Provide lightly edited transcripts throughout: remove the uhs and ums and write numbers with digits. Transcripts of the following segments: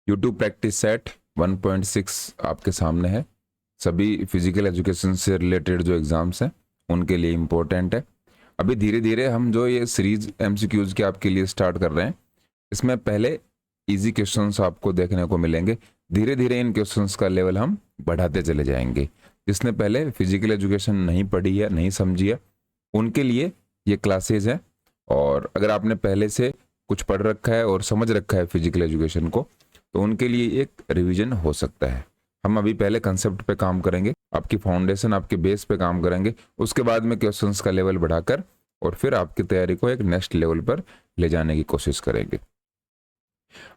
YouTube practice set 1.6 आपके सामने है। सभी फिजिकल एजुकेशन से रिलेटेड जो एग्जाम्स हैं उनके लिए इम्पोर्टेंट है। अभी धीरे धीरे हम जो ये सीरीज एमसीक्यूज के आपके लिए स्टार्ट कर रहे हैं, इसमें पहले इजी क्वेश्चंस आपको देखने को मिलेंगे। धीरे धीरे इन क्वेश्चंस का लेवल हम बढ़ाते चले जाएंगे। जिसने पहले फिजिकल एजुकेशन नहीं पढ़ी है, नहीं समझी है, उनके लिए ये क्लासेज है। और अगर आपने पहले से कुछ पढ़ रखा है और समझ रखा है फिजिकल एजुकेशन को, तो उनके लिए एक रिवीजन हो सकता है। हम अभी पहले कंसेप्ट पे काम करेंगे, आपकी फाउंडेशन, आपके बेस पे काम करेंगे। उसके बाद में क्वेश्चंस का लेवल बढ़ाकर और फिर आपकी तैयारी को एक नेक्स्ट लेवल पर ले जाने की कोशिश करेंगे।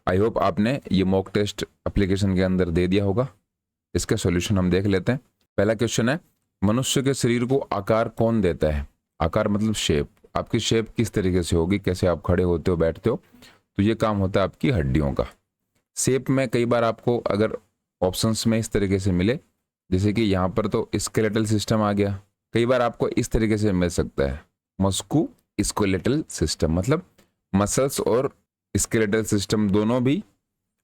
आई होप आपने ये मॉक टेस्ट एप्लीकेशन के अंदर दे दिया होगा। इसका सॉल्यूशन हम देख लेते हैं। पहला क्वेश्चन है, मनुष्य के शरीर को आकार कौन देता है? आकार मतलब शेप। आपकी शेप किस तरीके से होगी, कैसे आप खड़े होते हो, बैठते हो, तो ये काम होता है आपकी हड्डियों का। शेप में कई बार आपको अगर ऑप्शंस में इस तरीके से मिले, जैसे कि यहाँ पर तो स्केलेटल सिस्टम आ गया, कई बार आपको इस तरीके से मिल सकता है मस्कू स्केलेटल सिस्टम, मतलब मसल्स और स्केलेटल सिस्टम दोनों भी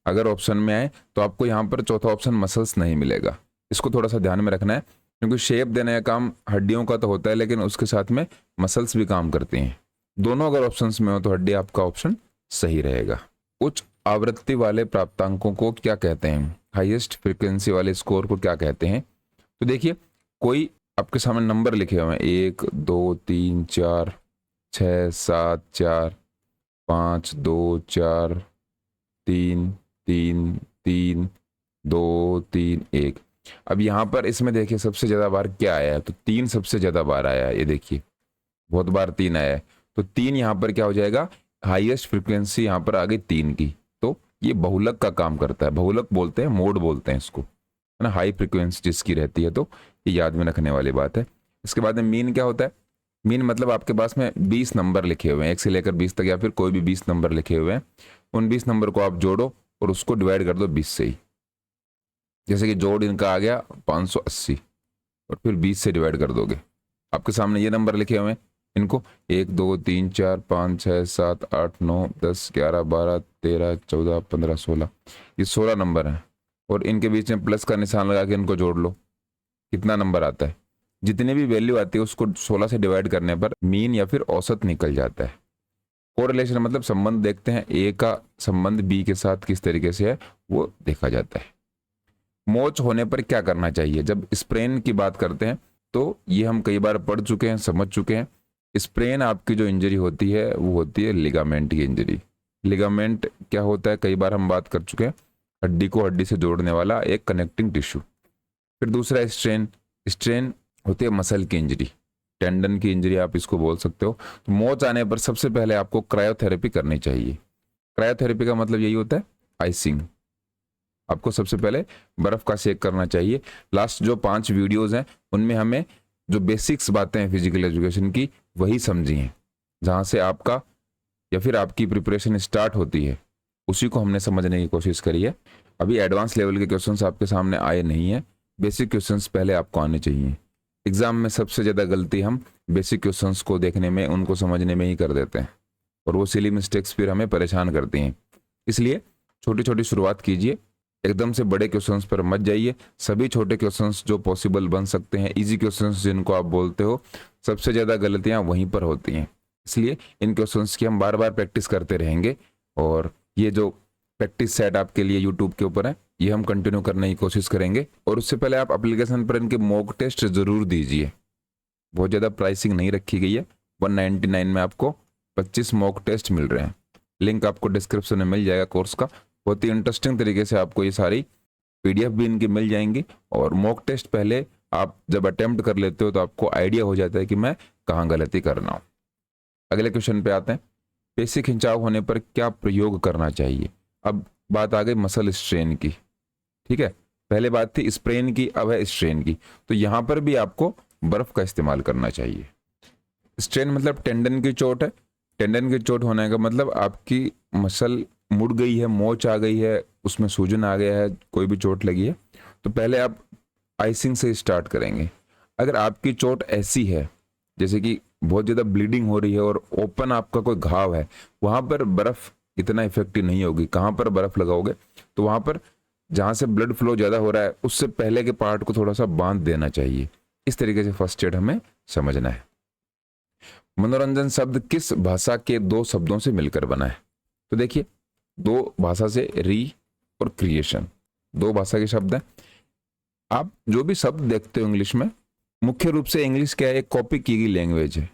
अगर ऑप्शन में आए तो आपको यहाँ पर चौथा ऑप्शन मसल्स नहीं मिलेगा। इसको थोड़ा सा ध्यान में रखना है, क्योंकि शेप देने का काम हड्डियों का तो होता है, लेकिन उसके साथ में मसल्स भी काम करती हैं। दोनों अगर ऑप्शंस में हो तो हड्डी आपका ऑप्शन सही रहेगा। उच्च आवृत्ति वाले प्राप्तांकों को क्या कहते हैं? हाईएस्ट फ्रीक्वेंसी वाले स्कोर को क्या कहते हैं? तो देखिए, कोई आपके सामने नंबर लिखे हुए हैं 1 2 3 4 6 7 4 5 2 4 3 3 3 2 3 1। अब यहाँ पर इसमें देखिए सबसे ज्यादा बार क्या आया है, तो 3 सबसे ज्यादा बार आया है। ये देखिए बहुत बार 3 आया है, तो 3 यहाँ पर क्या हो जाएगा, हाईएस्ट फ्रीक्वेंसी यहाँ पर आ गई 3 की। तो ये बहुलक का काम करता है, बहुलक बोलते हैं, मोड बोलते हैं इसको, है ना। हाई फ्रीक्वेंसी जिसकी रहती है, तो ये याद में रखने वाली बात है। इसके बाद में मीन क्या होता है? मीन मतलब आपके पास में 20 नंबर लिखे हुए हैं, 1 से लेकर 20 तक, या फिर कोई भी 20 नंबर लिखे हुए हैं। उन 20 नंबर को आप जोड़ो और उसको डिवाइड कर दो 20 से ही। जैसे कि जोड़ इनका आ गया 580 और फिर 20 से डिवाइड कर दोगे। आपके सामने ये नंबर लिखे हुए हैं, इनको 1 2 3 4 5 6 7 8 9 10 11 12 13 14 15 16, ये 16 नंबर हैं। और इनके बीच में प्लस का निशान लगा के इनको जोड़ लो, कितना नंबर आता है? जितनी भी वैल्यू आती है उसको 16 से डिवाइड करने पर मीन या फिर औसत निकल जाता है। कोरिलेशन मतलब संबंध देखते हैं, ए का संबंध बी के साथ किस तरीके से है वो देखा जाता है। मोच होने पर क्या करना चाहिए? जब स्प्रेन की बात करते हैं तो ये हम कई बार पढ़ चुके हैं, समझ चुके हैं। स्प्रेन आपकी जो इंजरी होती है वो होती है लिगामेंट की इंजरी। लिगामेंट क्या होता है, कई बार हम बात कर चुके हैं, हड्डी को हड्डी से जोड़ने वाला एक कनेक्टिंग टिश्यू। फिर दूसरा स्ट्रेन, स्ट्रेन होती है मसल की इंजरी, टेंडन की इंजरी आप इसको बोल सकते हो। तो मोच आने पर सबसे पहले आपको क्रायोथेरेपी करनी चाहिए। क्रायोथेरेपी का मतलब यही होता है आइसिंग। आपको सबसे पहले बर्फ का सेक करना चाहिए। लास्ट जो 5 वीडियोस हैं उनमें हमें जो बेसिक्स बातें हैं फिजिकल एजुकेशन की वही समझी हैं, जहां से आपका या फिर आपकी प्रिपरेशन स्टार्ट होती है उसी को हमने समझने की कोशिश करी है। अभी एडवांस लेवल के क्वेश्चंस आपके सामने आए नहीं है, बेसिक क्वेश्चंस पहले आपको आने चाहिए। एग्जाम में सबसे ज़्यादा गलती हम बेसिक क्वेश्चंस को देखने में, उनको समझने में ही कर देते हैं, और वो सिली मिस्टेक्स फिर हमें परेशान करती हैं। इसलिए छोटी छोटी शुरुआत कीजिए, एकदम से बड़े क्वेश्चंस पर मत जाइए। सभी छोटे क्वेश्चंस जो पॉसिबल बन सकते हैं, इजी क्वेश्चंस जिनको आप बोलते हो, सबसे ज़्यादा गलतियाँ वहीं पर होती हैं। इसलिए इन क्वेश्चंस की हम बार बार प्रैक्टिस करते रहेंगे, और ये जो प्रैक्टिस सेट आपके लिए यूट्यूब के ऊपर है ये हम कंटिन्यू करने की कोशिश करेंगे। और उससे पहले आप एप्लीकेशन पर इनके मॉक टेस्ट जरूर दीजिए। बहुत ज़्यादा प्राइसिंग नहीं रखी गई है, 199 में आपको 25 मॉक टेस्ट मिल रहे हैं। लिंक आपको डिस्क्रिप्शन में मिल जाएगा कोर्स का। बहुत ही इंटरेस्टिंग तरीके से आपको ये सारी पीडीएफ भी इनकी मिल जाएंगी। और मॉक टेस्ट पहले आप जब अटेम्प्ट कर लेते हो तो आपको आइडिया हो जाता है कि मैं कहाँ गलती करना हूँ। अगले क्वेश्चन पे आते हैं, पेशी खिंचाव होने पर क्या प्रयोग करना चाहिए? अब बात आ गई मसल स्ट्रेन की, ठीक है। पहले बात थी स्प्रेन की, अब है स्ट्रेन की। तो यहाँ पर भी आपको बर्फ का इस्तेमाल करना चाहिए। स्ट्रेन मतलब टेंडन की चोट है। टेंडन की चोट होने का मतलब आपकी मसल मुड़ गई है, मोच आ गई है, उसमें सूजन आ गया है, कोई भी चोट लगी है, तो पहले आप आइसिंग से स्टार्ट करेंगे। अगर आपकी चोट ऐसी है जैसे कि बहुत ज़्यादा ब्लीडिंग हो रही है और ओपन आपका कोई घाव है, वहाँ पर बर्फ़ इतना इफेक्टिव नहीं होगी। कहाँ पर बर्फ लगाओगे तो वहां पर जहां से ब्लड फ्लो ज्यादा हो रहा है उससे पहले के पार्ट को थोड़ा सा बांध देना चाहिए। इस तरीके से फर्स्ट एड हमें समझना है। मनोरंजन शब्द किस भाषा के दो शब्दों से मिलकर बना है? तो देखिए, दो भाषा से, री और क्रिएशन, दो भाषा के शब्द हैं। आप जो भी शब्द देखते हो इंग्लिश में, मुख्य रूप से इंग्लिश क्या है, एक कॉपी की गई लैंग्वेज है।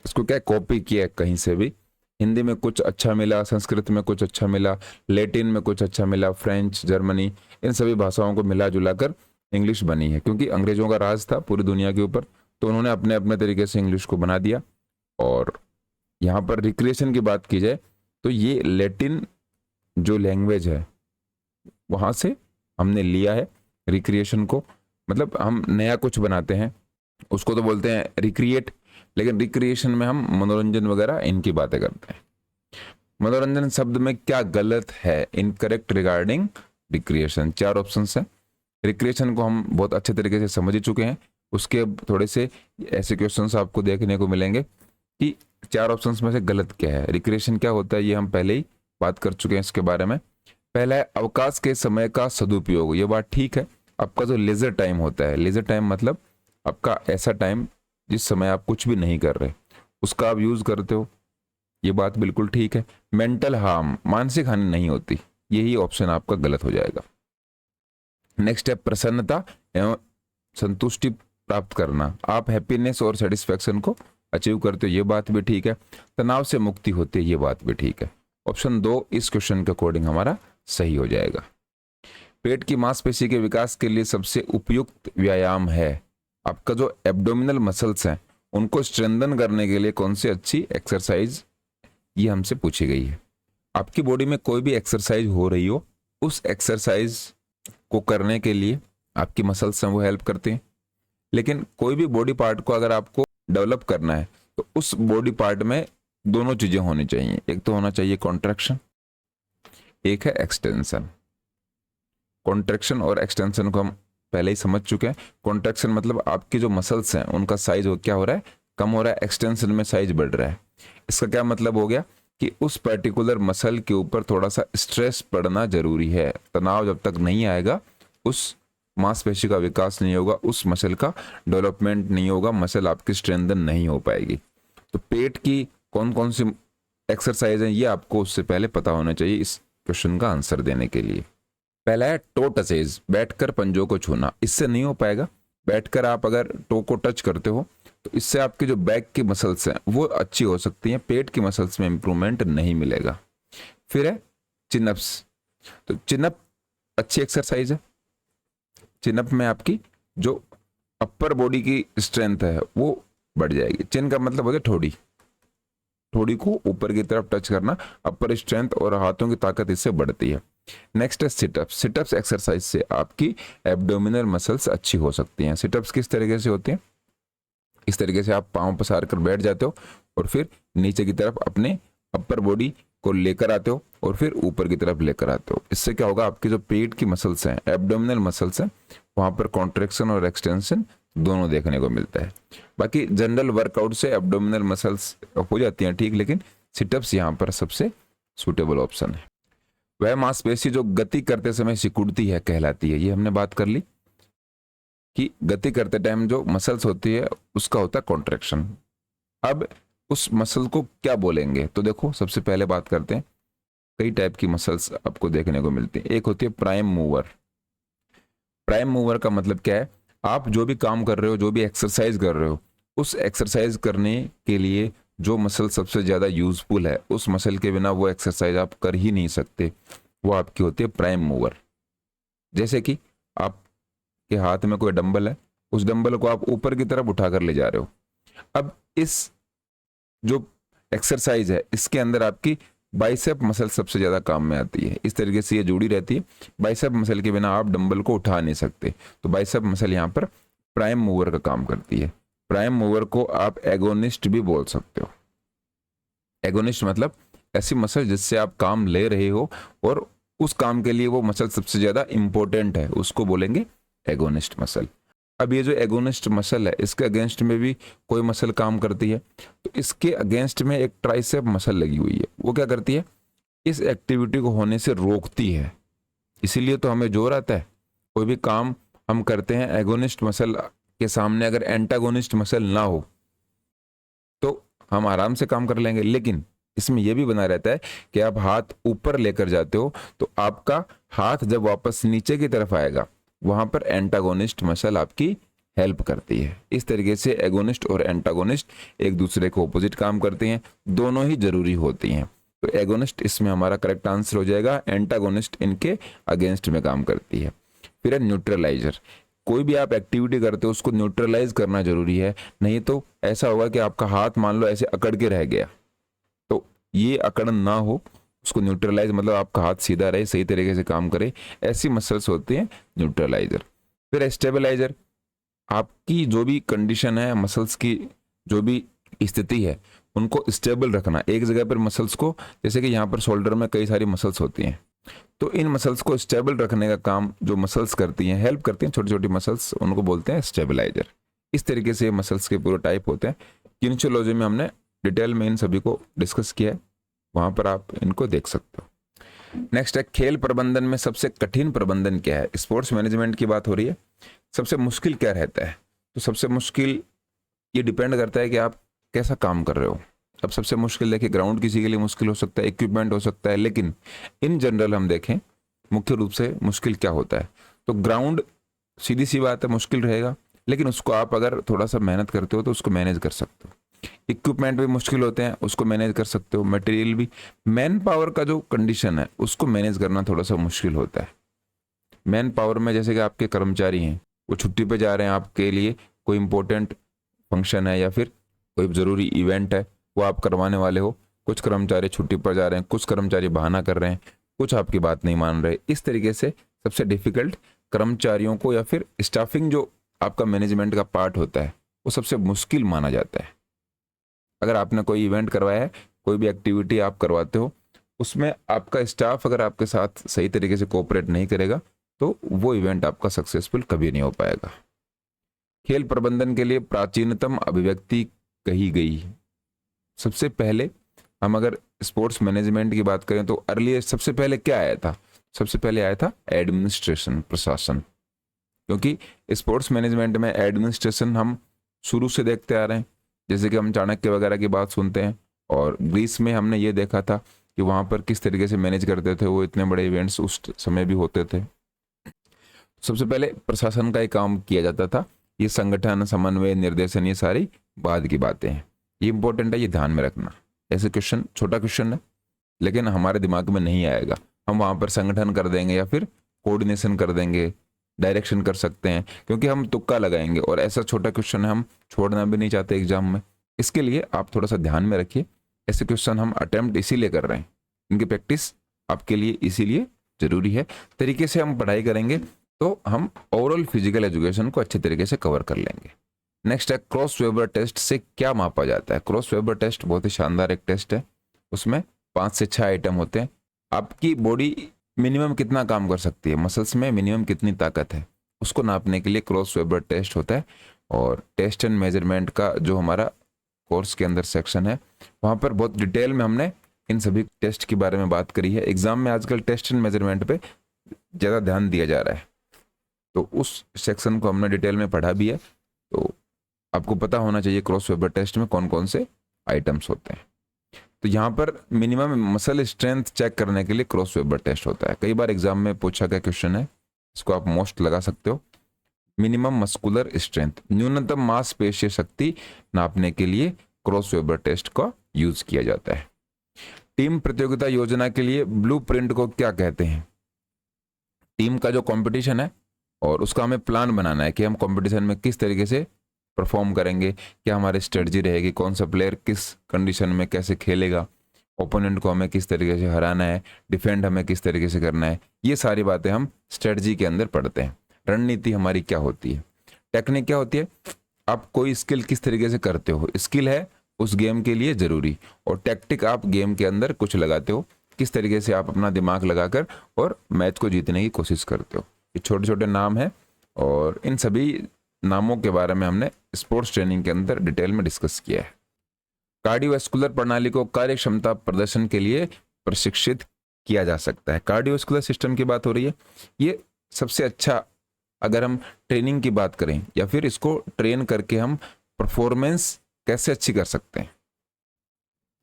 इसको क्या कॉपी किया है कहीं से भी। हिंदी में कुछ अच्छा मिला, संस्कृत में कुछ अच्छा मिला, लैटिन में कुछ अच्छा मिला, फ्रेंच, जर्मनी, इन सभी भाषाओं को मिला जुला कर इंग्लिश बनी है। क्योंकि अंग्रेजों का राज था पूरी दुनिया के ऊपर, तो उन्होंने अपने अपने तरीके से इंग्लिश को बना दिया। और यहाँ पर रिक्रिएशन की बात की जाए तो ये लैटिन जो लैंग्वेज है वहाँ से हमने लिया है रिक्रिएशन को। मतलब हम नया कुछ बनाते हैं, उसको तो बोलते हैं रिक्रिएट, लेकिन रिक्रिएशन में हम मनोरंजन वगैरह इनकी बातें करते हैं। मनोरंजन शब्द में क्या गलत है? Incorrect regarding recreation. 4 ऑप्शन है। रिक्रिएशन को हम बहुत अच्छे तरीके से समझ ही चुके हैं, उसके थोड़े से ऐसे क्वेश्चंस आपको देखने को मिलेंगे कि 4 ऑप्शंस में से गलत क्या है। रिक्रिएशन क्या होता है ये हम पहले ही बात कर चुके हैं इसके बारे में। पहला है अवकाश के समय का सदुपयोग। ये बात ठीक है। आपका जो लेजर टाइम होता है, लेजर टाइम मतलब आपका ऐसा टाइम जिस समय आप कुछ भी नहीं कर रहे, उसका आप यूज करते हो, ये बात बिल्कुल ठीक है। मेंटल हार्म, मानसिक हानि नहीं होती, यही ऑप्शन आपका गलत हो जाएगा। नेक्स्ट है प्रसन्नता एवं संतुष्टि प्राप्त करना। आप हैप्पीनेस और सेटिस्फेक्शन को अचीव करते हो, ये बात भी ठीक है। तनाव से मुक्ति होती है, ये बात भी ठीक है। ऑप्शन 2 इस क्वेश्चन के अकॉर्डिंग हमारा सही हो जाएगा। पेट की मांसपेशी के विकास के लिए सबसे उपयुक्त व्यायाम है। आपका जो एब्डोमिनल मसल्स हैं उनको स्ट्रेंथन करने के लिए कौन सी अच्छी एक्सरसाइज, ये हमसे पूछी गई है। आपकी बॉडी में कोई भी एक्सरसाइज हो रही हो, उस एक्सरसाइज को करने के लिए आपकी मसल्स हैं वो हेल्प करते हैं। लेकिन कोई भी बॉडी पार्ट को अगर आपको डेवलप करना है तो उस बॉडी पार्ट में दोनों चीजें होनी चाहिए। एक तो होना चाहिए कॉन्ट्रैक्शन, एक है एक्सटेंशन। कॉन्ट्रैक्शन और एक्सटेंशन को हम पहले ही समझ चुके हैं। कॉन्ट्रैक्शन मतलब आपकी जो मसल्स हैं उनका साइज क्या हो रहा है, कम हो रहा है। एक्सटेंशन में साइज बढ़ रहा है। इसका क्या मतलब हो गया कि उस पर्टिकुलर मसल के ऊपर थोड़ा सा स्ट्रेस पड़ना जरूरी है। तनाव जब तक नहीं आएगा उस मांसपेशी का विकास नहीं होगा, उस मसल का डेवलपमेंट नहीं होगा, मसल आपकी स्ट्रेंथन नहीं हो पाएगी। तो पेट की कौन कौन सी एक्सरसाइज है ये आपको उससे पहले पता होना चाहिए इस क्वेश्चन का आंसर देने के लिए। पहला है टो टचेज, बैठकर पंजों को छूना। इससे नहीं हो पाएगा। बैठकर आप अगर टो को टच करते हो तो इससे आपकी जो बैक की मसल्स हैं वो अच्छी हो सकती हैं, पेट की मसल्स में इंप्रूवमेंट नहीं मिलेगा। फिर है चिनअप्स। तो चिनअप अच्छी एक्सरसाइज है। चिनअप में आपकी जो अपर बॉडी की स्ट्रेंथ है वो बढ़ जाएगी। चिन का मतलब होता है ठोड़ी, ठोड़ी को ऊपर की तरफ टच करना, अपर स्ट्रेंथ और हाथों की ताकत इससे बढ़ती है। नेक्स्ट है सिटअप्स। सिटअप्स एक्सरसाइज से आपकी एब्डोमिनल मसल्स अच्छी हो सकती हैं। सिटअप्स किस तरीके से होती हैं? इस तरीके से आप पांव पसार कर बैठ जाते हो और फिर नीचे की तरफ अपने अपर बॉडी को लेकर आते हो और फिर ऊपर की तरफ लेकर आते हो। इससे क्या होगा, आपकी जो पेट की मसल्स हैं, एब्डोमिनल मसल्स हैं, वहां पर कॉन्ट्रैक्शन और एक्सटेंशन दोनों देखने को मिलता है। बाकी जनरल वर्कआउट से एब्डोमिनल मसल्स हो जाती हैं ठीक, लेकिन सिटअप्स यहाँ पर सबसे सुटेबल ऑप्शन है। वह मांसपेशी जो गति करते समय सिकुड़ती है कहलाती है। ये हमने बात कर ली कि गति करते टाइम जो मसल्स होती है उसका होता है कॉन्ट्रैक्शन। अब उस मसल को क्या बोलेंगे? तो देखो, सबसे पहले बात करते हैं, कई टाइप की मसल्स आपको देखने को मिलती है। एक होती है प्राइम मूवर। प्राइम मूवर का मतलब क्या है? आप जो भी काम कर रहे हो, जो भी एक्सरसाइज कर रहे हो, उस एक्सरसाइज करने के लिए जो मसल सबसे ज्यादा यूजफुल है, उस मसल के बिना वो एक्सरसाइज आप कर ही नहीं सकते, वो आपकी होती है प्राइम मूवर। जैसे कि आपके हाथ में कोई डंबल है, उस डंबल को आप ऊपर की तरफ उठाकर ले जा रहे हो। अब इस जो एक्सरसाइज है इसके अंदर आपकी बाइसेप मसल सबसे ज्यादा काम में आती है। इस तरीके से ये जुड़ी रहती है। बाइसेप मसल के बिना आप डंबल को उठा नहीं सकते, तो बाइसेप मसल यहाँ पर प्राइम मूवर का काम करती है। प्राइम मूवर को आप एगोनिस्ट भी बोल सकते हो। एगोनिस्ट मतलब ऐसी मसल जिससे आप काम ले रहे हो और उस काम के लिए वो मसल सबसे ज्यादा इंपॉर्टेंट है, उसको बोलेंगे एगोनिस्ट मसल। अब ये जो एगोनिस्ट मसल है इसके अगेंस्ट में भी कोई मसल काम करती है। तो इसके अगेंस्ट में एक ट्राइसेप मसल लगी हुई है, वो क्या करती है? इस एक्टिविटी को होने से रोकती है। इसीलिए तो हमें जोर आता है, कोई भी काम हम करते हैं एगोनिस्ट मसल के सामने अगर एंटागोनिस्ट मसल ना हो तो हम आराम से काम कर लेंगे। लेकिन इसमें यह भी बना रहता है कि आप हाथ ऊपर लेकर जाते हो तो आपका हाथ जब वापस नीचे की तरफ आएगा वहां पर एंटागोनिस्ट मसल आपकी हेल्प करती है। इस तरीके से एगोनिस्ट और एंटागोनिस्ट एक दूसरे को ऑपोजिट काम करते हैं, दोनों ही जरूरी होती हैं। तो एगोनिस्ट इसमें हमारा करेक्ट आंसर हो जाएगा, एंटागोनिस्ट इनके अगेंस्ट में काम करती है। फिर है न्यूट्रलाइजर। कोई भी आप एक्टिविटी करते हो उसको न्यूट्रलाइज करना जरूरी है, नहीं तो ऐसा होगा कि आपका हाथ मान लो ऐसे अकड़ के रह गया, तो ये अकड़न ना हो, उसको न्यूट्रलाइज मतलब आपका हाथ सीधा रहे, सही तरीके से काम करे, ऐसी मसल्स होती हैं न्यूट्रलाइजर। फिर स्टेबलाइजर, आपकी जो भी कंडीशन है मसल्स की, जो भी स्थिति है उनको स्टेबल रखना एक जगह पर मसल्स को। जैसे कि यहाँ पर शोल्डर में कई सारी मसल्स होती हैं, तो इन मसल्स को स्टेबल रखने का काम जो मसल्स करती हैं, हेल्प करती हैं, छोटी छोटी मसल्स, उनको बोलते हैं स्टेबलाइजर। इस तरीके से मसल्स के पूरे टाइप होते हैं। किनेसियोलॉजी में हमने डिटेल में इन सभी को डिस्कस किया है, वहां पर आप इनको देख सकते हो। नेक्स्ट है खेल प्रबंधन में सबसे कठिन प्रबंधन क्या है। स्पोर्ट्स मैनेजमेंट की बात हो रही है, सबसे मुश्किल क्या रहता है। तो सबसे मुश्किल ये डिपेंड करता है कि आप कैसा काम कर रहे हो। अब सबसे मुश्किल देखिए, ग्राउंड किसी के लिए मुश्किल हो सकता है, इक्विपमेंट हो सकता है, लेकिन इन जनरल हम देखें मुख्य रूप से मुश्किल क्या होता है, तो ग्राउंड सीधी सी बात है मुश्किल रहेगा, लेकिन उसको आप अगर थोड़ा सा मेहनत करते हो तो उसको मैनेज कर सकते हो। इक्विपमेंट भी मुश्किल होते हैं, उसको मैनेज कर सकते हो। मटेरियल भी, मैन पावर का जो कंडीशन है उसको मैनेज करना थोड़ा सा मुश्किल होता है। मैन पावर में जैसे कि आपके कर्मचारी हैं, वो छुट्टी पे जा रहे हैं, आपके लिए कोई इंपॉर्टेंट फंक्शन है या फिर कोई ज़रूरी इवेंट है वो आप करवाने वाले हो, कुछ कर्मचारी छुट्टी पर जा रहे हैं, कुछ कर्मचारी बहाना कर रहे हैं, कुछ आपकी बात नहीं मान रहे। इस तरीके से सबसे डिफिकल्ट कर्मचारियों को या फिर स्टाफिंग जो आपका मैनेजमेंट का पार्ट होता है वो सबसे मुश्किल माना जाता है। अगर आपने कोई इवेंट करवाया है, कोई भी एक्टिविटी आप करवाते हो, उसमें आपका स्टाफ अगर आपके साथ सही तरीके से कोऑपरेट नहीं करेगा तो वो इवेंट आपका सक्सेसफुल कभी नहीं हो पाएगा। खेल प्रबंधन के लिए प्राचीनतम अभिव्यक्ति कही गई। सबसे पहले हम अगर स्पोर्ट्स मैनेजमेंट की बात करें तो अर्लियर सबसे पहले क्या आया था, सबसे पहले आया था एडमिनिस्ट्रेशन, प्रशासन। क्योंकि स्पोर्ट्स मैनेजमेंट में एडमिनिस्ट्रेशन हम शुरू से देखते आ रहे हैं, जैसे कि हम चाणक्य वगैरह की बात सुनते हैं, और ग्रीस में हमने ये देखा था कि वहां पर किस तरीके से मैनेज करते थे, वो इतने बड़े इवेंट्स उस समय भी होते थे। सबसे पहले प्रशासन का ही काम किया जाता था, ये संगठन, समन्वय, निर्देशन, ये सारी बाद की बातें हैं। ये इंपॉर्टेंट है, ये ध्यान में रखना। ऐसे क्वेश्चन, छोटा क्वेश्चन है लेकिन हमारे दिमाग में नहीं आएगा, हम वहां पर संगठन कर देंगे या फिर कोऑर्डिनेशन कर देंगे, डायरेक्शन कर सकते हैं, क्योंकि हम तुक्का लगाएंगे, और ऐसा छोटा क्वेश्चन है हम छोड़ना भी नहीं चाहते एग्जाम में। इसके लिए आप थोड़ा सा ध्यान में रखिए, ऐसे क्वेश्चन हम अटेम्प्ट इसीलिए कर रहे हैं, इनकी प्रैक्टिस आपके लिए इसीलिए जरूरी है। तरीके से हम पढ़ाई करेंगे तो हम ओवरऑल फिजिकल एजुकेशन को अच्छे तरीके से कवर कर लेंगे। नेक्स्ट है क्रॉस वेबर टेस्ट से क्या मापा जाता है। क्रॉस वेबर टेस्ट बहुत ही शानदार एक टेस्ट है, उसमें 5 से 6 आइटम होते हैं। आपकी बॉडी मिनिमम कितना काम कर सकती है, मसल्स में मिनिमम कितनी ताकत है, उसको नापने के लिए क्रॉस वेबर टेस्ट होता है। और टेस्ट एंड मेजरमेंट का जो हमारा कोर्स के अंदर सेक्शन है वहाँ पर बहुत डिटेल में हमने इन सभी टेस्ट के बारे में बात करी है। एग्जाम में आजकल टेस्ट एंड मेजरमेंट पे ज़्यादा ध्यान दिया जा रहा है, तो उस सेक्शन को हमने डिटेल में पढ़ा भी है। तो आपको पता होना चाहिए क्रॉस वेबर टेस्ट में कौन कौन से आइटम्स होते हैं। तो यहाँ पर मिनिमम मसल स्ट्रेंथ चेक करने के लिए क्रॉस वेबर टेस्ट होता है। कई बार एग्जाम में पूछा गया क्वेश्चन है, इसको आप मोस्ट लगा सकते हो। मिनिमम मस्कुलर स्ट्रेंथ, न्यूनतम मांसपेशीय शक्ति नापने के लिए क्रॉस वेबर टेस्ट का यूज किया जाता है। टीम प्रतियोगिता योजना के लिए ब्लूप्रिंट को क्या कहते हैं। टीम का जो कंपटीशन है और उसका हमें प्लान बनाना है कि हम कंपटीशन में किस तरीके से परफॉर्म करेंगे, क्या हमारी स्ट्रेटजी रहेगी, कौन सा प्लेयर किस कंडीशन में कैसे खेलेगा, ओपोनेंट को हमें किस तरीके से हराना है, डिफेंड हमें किस तरीके से करना है, ये सारी बातें हम स्ट्रेटजी के अंदर पढ़ते हैं। रणनीति हमारी क्या होती है, टेक्निक क्या होती है, आप कोई स्किल किस तरीके से करते हो, स्किल है उस गेम के लिए जरूरी, और टैक्टिक आप गेम के अंदर कुछ लगाते हो, किस तरीके से आप अपना दिमाग लगाकर और मैच को जीतने की कोशिश करते हो। ये छोटे छोटे नाम हैं और इन सभी नामों के बारे में हमने स्पोर्ट्स ट्रेनिंग के अंदर डिटेल में डिस्कस किया है। कार्डियोवैस्कुलर प्रणाली को कार्य क्षमता प्रदर्शन के लिए प्रशिक्षित किया जा सकता है। कार्डियोवास्कुलर सिस्टम की बात हो रही है, ये सबसे अच्छा, अगर हम ट्रेनिंग की बात करें या फिर इसको ट्रेन करके हम परफॉर्मेंस कैसे अच्छी कर सकते हैं,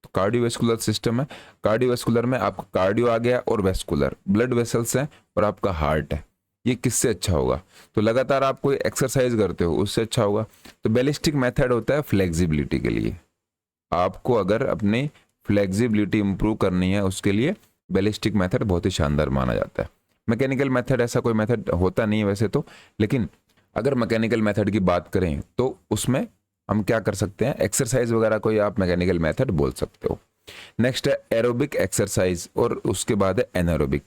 तो कार्डियोवास्कुलर सिस्टम है। कार्डियोवास्कुलर में आपका कार्डियो आ गया और वेस्कुलर, ब्लड वेसल्स हैं और आपका हार्ट है। ये किससे अच्छा होगा, तो लगातार आप कोई एक्सरसाइज करते हो उससे अच्छा होगा। तो बैलिस्टिक मेथड होता है फ्लेक्सिबिलिटी के लिए। आपको अगर अपनी फ्लेक्सिबिलिटी इंप्रूव करनी है उसके लिए बैलिस्टिक मेथड बहुत ही शानदार माना जाता है। मैकेनिकल मेथड ऐसा कोई मेथड होता नहीं है वैसे तो, लेकिन अगर मैकेनिकल मेथड की बात करें तो उसमें हम क्या कर सकते हैं, एक्सरसाइज वगैरह को आप मैकेनिकल मेथड बोल सकते हो। नेक्स्ट है एरोबिक एक्सरसाइज और उसके बाद है एनारोबिक।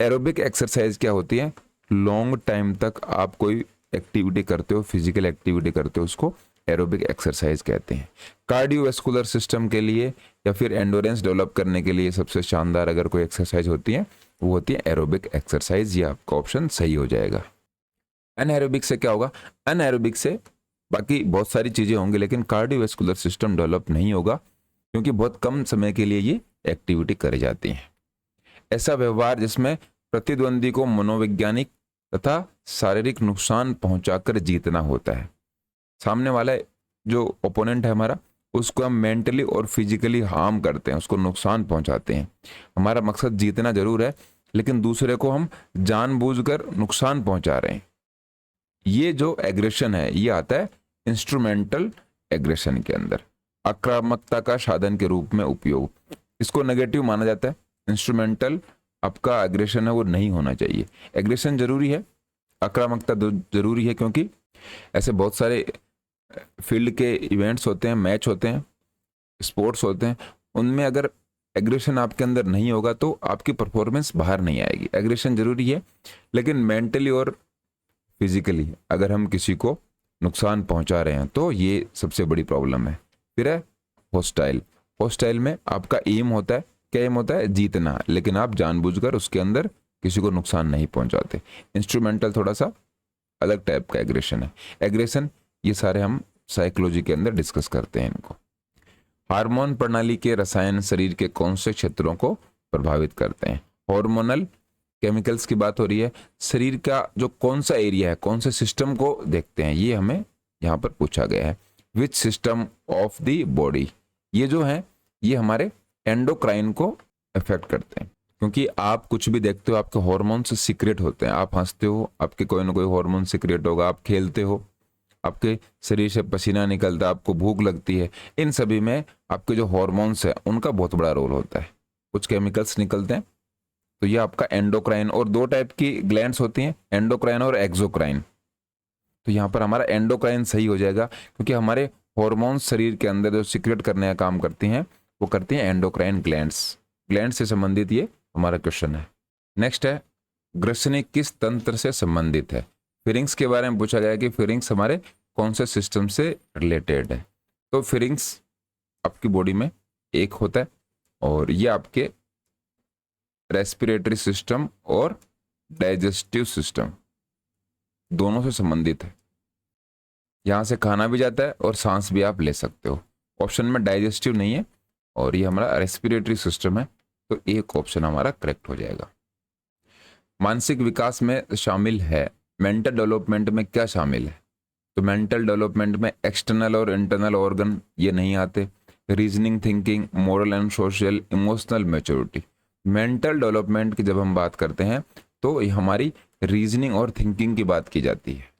एरोबिक एक्सरसाइज क्या होती है, लॉन्ग टाइम तक आप कोई एक्टिविटी करते हो, फिजिकल एक्टिविटी करते हो, उसको एरोबिक एक्सरसाइज कहते हैं। कार्डियोवास्कुलर सिस्टम के लिए या फिर एंडोरेंस डेवलप करने के लिए सबसे शानदार अगर कोई एक्सरसाइज होती है वो होती है एरोबिक एक्सरसाइज। ये आपका ऑप्शन सही हो जाएगा। अनएरोबिक से क्या होगा, अनएरोबिक से बाकी बहुत सारी चीजें होंगी लेकिन कार्डियोवास्कुलर सिस्टम डेवलप नहीं होगा क्योंकि बहुत कम समय के लिए ये एक्टिविटी करी जाती है। ऐसा व्यवहार जिसमें प्रतिद्वंदी को मनोवैज्ञानिक तथा शारीरिक नुकसान पहुंचाकर जीतना होता है। सामने वाला जो ओपोनेंट है हमारा, उसको हम मेंटली और फिजिकली हार्म करते हैं, उसको नुकसान पहुंचाते हैं। हमारा मकसद जीतना जरूर है लेकिन दूसरे को हम जानबूझकर नुकसान पहुंचा रहे हैं। ये जो एग्रेशन है ये आता है इंस्ट्रूमेंटल एग्रेशन के अंदर, आक्रामकता का साधन के रूप में उपयोग। इसको नेगेटिव माना जाता है। इंस्ट्रूमेंटल आपका एग्रेशन है वो नहीं होना चाहिए। एग्रेशन जरूरी है, आक्रामकता जरूरी है, क्योंकि ऐसे बहुत सारे फील्ड के इवेंट्स होते हैं, मैच होते हैं, स्पोर्ट्स होते हैं, उनमें अगर एग्रेशन आपके अंदर नहीं होगा तो आपकी परफॉर्मेंस बाहर नहीं आएगी। एग्रेशन जरूरी है लेकिन मेंटली और फिजिकली अगर हम किसी को नुकसान पहुंचा रहे हैं तो ये सबसे बड़ी प्रॉब्लम है। फिर है होस्टाइल। होस्टाइल में आपका एम होता है, क्या एम होता है, जीतना, लेकिन आप जानबूझकर उसके अंदर किसी को नुकसान नहीं पहुंचाते। इंस्ट्रूमेंटल थोड़ा सा अलग टाइप का एग्रेशन है। एग्रेशन ये सारे हम साइकोलॉजी के अंदर डिस्कस करते हैं इनको। हार्मोन प्रणाली के रसायन शरीर के कौन से क्षेत्रों को प्रभावित करते हैं। हार्मोनल केमिकल्स की बात हो रही है, शरीर का जो कौन सा एरिया है, कौन से सिस्टम को देखते हैं, ये हमें यहाँ पर पूछा गया है। Which system of the body, ये जो है ये हमारे एंडोक्राइन को इफेक्ट करते हैं। क्योंकि आप कुछ भी देखते हो आपके हार्मोन्स सीक्रेट होते हैं। आप हंसते हो, आपके कोई ना कोई हार्मोन सीक्रेट होगा। आप खेलते हो, आपके शरीर से पसीना निकलता है, आपको भूख लगती है, इन सभी में आपके जो हार्मोन्स है उनका बहुत बड़ा रोल होता है। कुछ केमिकल्स निकलते हैं, तो ये आपका एंडोक्राइन, और दो टाइप की ग्लैंड्स होती हैं, एंडोक्राइन और एक्सोक्राइन। तो यहाँ पर हमारा एंडोक्राइन सही हो जाएगा क्योंकि हमारे हार्मोन्स शरीर के अंदर जो सीक्रेट करने का काम करती हैं वो करती हैं एंडोक्राइन ग्लैंड्स। ग्लैंड से संबंधित ये हमारा क्वेश्चन है। नेक्स्ट है ग्रसनी किस तंत्र से संबंधित है। फिरिंग्स के बारे में पूछा गया कि फिरिंग्स हमारे कौन से सिस्टम से रिलेटेड है। तो फिरिंग्स आपकी बॉडी में एक होता है और ये आपके रेस्पिरेटरी सिस्टम और डाइजेस्टिव सिस्टम दोनों से संबंधित है। यहां से खाना भी जाता है और सांस भी आप ले सकते हो। ऑप्शन में डाइजेस्टिव नहीं है और ये हमारा रेस्पिरेटरी सिस्टम है, तो एक ऑप्शन हमारा करेक्ट हो जाएगा। मानसिक विकास में शामिल है, मेंटल डेवलपमेंट में क्या शामिल है, तो मेंटल डेवलपमेंट में एक्सटर्नल और इंटरनल ऑर्गन ये नहीं आते। Reasoning, thinking, moral and social, emotional maturity. Mental development की जब हम बात करते हैं तो ये हमारी रीजनिंग और थिंकिंग की बात की जाती है।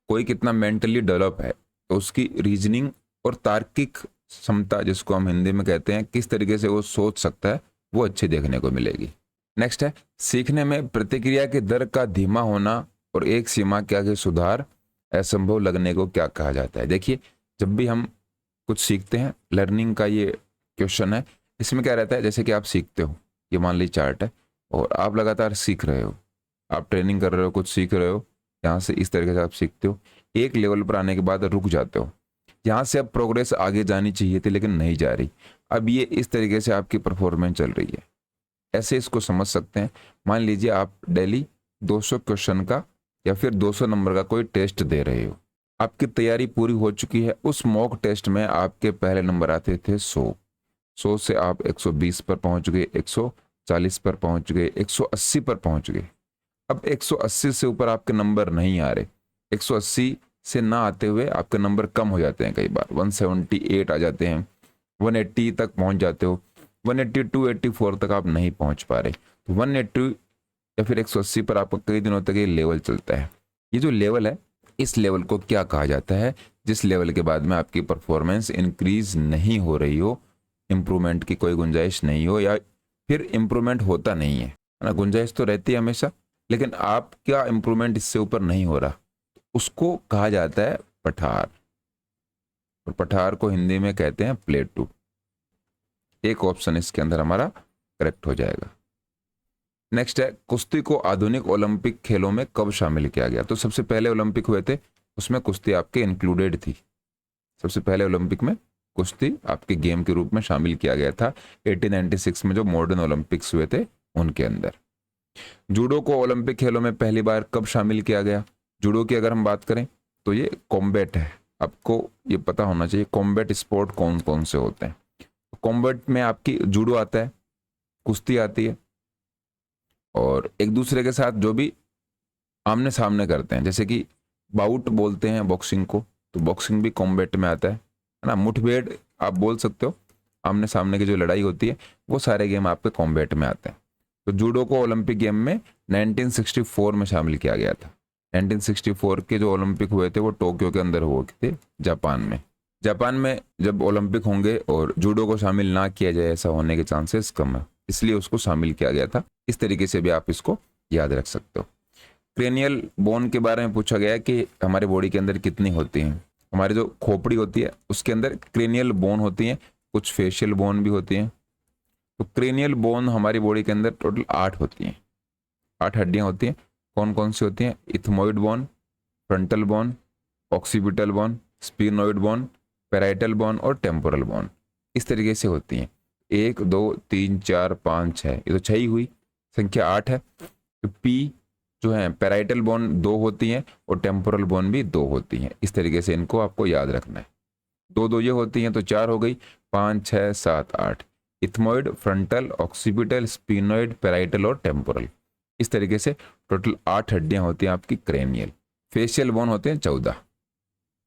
कोई कितना मेंटली डेवलप है तो उसकी रीजनिंग और तार्किक क्षमता, जिसको हम हिंदी में कहते हैं, किस तरीके से वो सोच सकता है, वो अच्छी देखने को मिलेगी। नेक्स्ट है सीखने में प्रतिक्रिया के दर का धीमा होना और एक सीमा के आगे सुधार असंभव लगने को क्या कहा जाता है। देखिए, जब भी हम कुछ सीखते हैं, लर्निंग का ये क्वेश्चन है, इसमें क्या रहता है, जैसे कि आप सीखते हो, ये मान ली चार्ट है और आप लगातार सीख रहे हो, आप ट्रेनिंग कर रहे हो, कुछ सीख रहे हो, यहाँ से इस तरीके से आप सीखते हो, एक लेवल पर आने के बाद रुक जाते हो। यहाँ से अब प्रोग्रेस आगे जानी चाहिए थी लेकिन नहीं जा रही, अब ये इस तरीके से आपकी परफॉर्मेंस चल रही है। ऐसे इसको समझ सकते हैं। मान लीजिए आप डेली 200 क्वेश्चन का या फिर 200 नंबर का कोई टेस्ट दे रहे हो, आपकी तैयारी पूरी हो चुकी है। उस मॉक टेस्ट में आपके पहले नंबर आते थे 100 से आप 120 पर पहुंच गए, 140 पर पहुंच गए, 180 पर पहुंच गए। अब 180 से ऊपर आपके नंबर नहीं आ रहे, 180 से ना आते हुए आपके नंबर कम हो जाते हैं, कई बार 178 आ जाते हैं, 180 तक पहुंच जाते हो, 182 84 तक आप नहीं पहुंच पा रहे, तो 180 या फिर 180 पर आपका कई दिनों तक ये लेवल चलता है। ये जो लेवल है, इस लेवल को क्या कहा जाता है? जिस लेवल के बाद में आपकी परफॉर्मेंस इंक्रीज नहीं हो रही हो, इंप्रूवमेंट की कोई गुंजाइश नहीं हो, या फिर इंप्रूवमेंट होता नहीं है ना, गुंजाइश तो रहती है हमेशा, लेकिन आपका इंप्रूवमेंट इससे ऊपर नहीं हो रहा, उसको कहा जाता है पठार। और पठार को हिंदी में कहते हैं प्लेटू। एक ऑप्शन इसके अंदर हमारा करेक्ट हो जाएगा। नेक्स्ट है, कुश्ती को आधुनिक ओलंपिक खेलों में कब शामिल किया गया? तो सबसे पहले ओलंपिक हुए थे, उसमें कुश्ती आपके इंक्लूडेड थी। सबसे पहले ओलंपिक में कुश्ती आपके गेम के रूप में शामिल किया गया था 1896 में, जो मॉडर्न ओलंपिक्स हुए थे उनके अंदर। जूडो को ओलंपिक खेलों में पहली बार कब शामिल किया गया? जूडो की अगर हम बात करें तो ये कॉम्बैट है, आपको ये पता होना चाहिए कॉम्बैट स्पोर्ट कौन कौन से होते हैं। कॉम्बैट में आपकी जूडो आता है, कुश्ती आती है, और एक दूसरे के साथ जो भी आमने सामने करते हैं, जैसे कि बाउट बोलते हैं बॉक्सिंग को, तो बॉक्सिंग भी कॉम्बैट में आता है ना। मुठभेड़ आप बोल सकते हो, आमने सामने की जो लड़ाई होती है, वो सारे गेम आपके कॉम्बैट में आते हैं। तो जूडो को ओलंपिक गेम में 1964 में शामिल किया गया था। 1964 के जो ओलंपिक हुए थे वो टोक्यो के अंदर हुए थे, जापान में। जापान में जब ओलंपिक होंगे और जूडो को शामिल ना किया जाए, ऐसा होने के चांसेस कम है, इसलिए उसको शामिल किया गया था। इस तरीके से भी आप इसको याद रख सकते हो। क्रेनियल बोन के बारे में पूछा गया है कि हमारे बॉडी के अंदर कितनी होती हैं। हमारी जो खोपड़ी होती है उसके अंदर क्रेनियल बोन होती हैं, कुछ फेशियल बोन भी होती हैं। तो क्रेनियल बोन हमारी बॉडी के अंदर टोटल 8 होती हैं, 8 हड्डियां होती हैं। कौन कौन सी होती हैं? Ethmoid bone, frontal bone, occipital bone, sphenoid bone, parietal bone और टेम्पोरल बोन। इस तरीके से होती हैं। 1 2 3 4 5 6, ये तो 6 ही हुई, संख्या 8 है। तो पी जो है पैराइटल बोन 2 होती हैं और टेम्पोरल बोन भी 2 होती हैं। इस तरीके से इनको आपको याद रखना है। 2 2 ये होती हैं तो 4 हो गई, 5 6 7 8। इथमोइड, फ्रंटल, ऑक्सीपिटल, स्पीनोइड, पैराइटल और टेम्पोरल। इस तरीके से टोटल 8 हड्डियां होती हैं आपकी क्रेनियल। फेशियल बोन होते हैं 14।